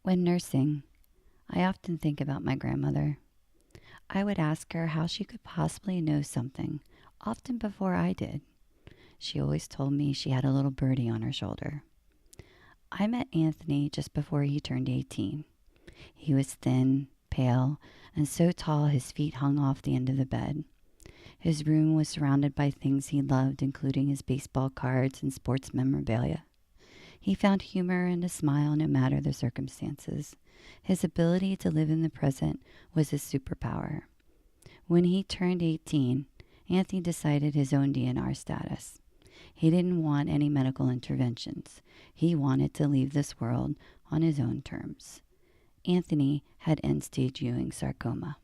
When nursing, I often think about my grandmother. I would ask her how she could possibly know something, often before I did. She always told me she had a little birdie on her shoulder. I met Anthony just before he turned 18. He was thin, pale, and so tall his feet hung off the end of the bed. His room was surrounded by things he loved, including his baseball cards and sports memorabilia. He found humor and a smile no matter the circumstances. His ability to live in the present was his superpower. When he turned 18, Anthony decided his own DNR status. He didn't want any medical interventions. He wanted to leave this world on his own terms. Anthony had end-stage Ewing sarcoma.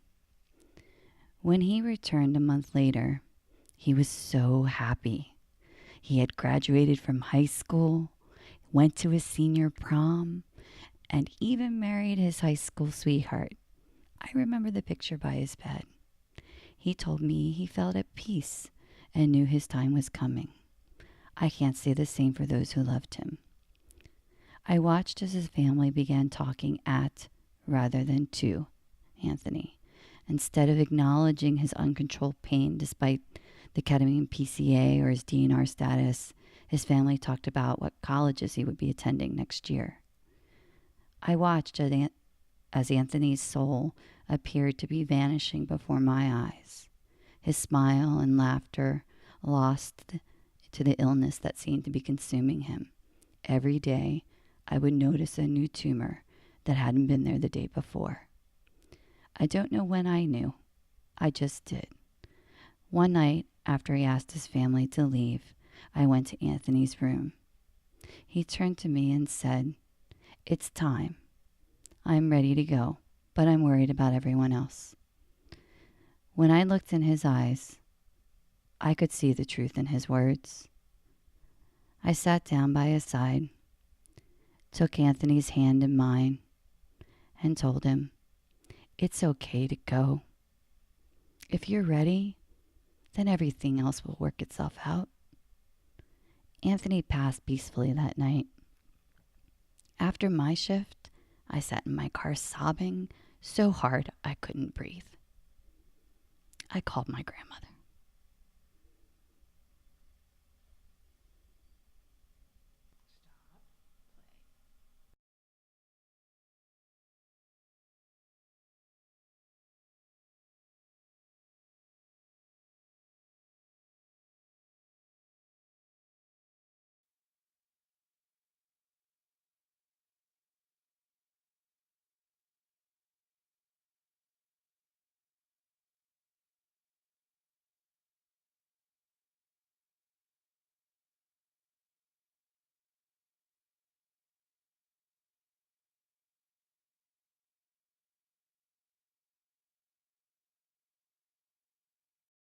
When he returned a month later, he was so happy. He had graduated from high school, went to his senior prom, and even married his high school sweetheart. I remember the picture by his bed. He told me he felt at peace and knew his time was coming. I can't say the same for those who loved him. I watched as his family began talking at, rather than to, Anthony. Instead of acknowledging his uncontrolled pain despite the ketamine PCA or his DNR status, his family talked about what colleges he would be attending next year. I watched as Anthony's soul appeared to be vanishing before my eyes. His smile and laughter lost to the illness that seemed to be consuming him. Every day, I would notice a new tumor that hadn't been there the day before. I don't know when I knew. I just did. One night, after he asked his family to leave, I went to Anthony's room. He turned to me and said, "It's time. I'm ready to go, but I'm worried about everyone else." When I looked in his eyes, I could see the truth in his words. I sat down by his side, took Anthony's hand in mine, and told him, "It's okay to go. If you're ready, then everything else will work itself out." Anthony passed peacefully that night. After my shift, I sat in my car sobbing so hard I couldn't breathe. I called my grandmother.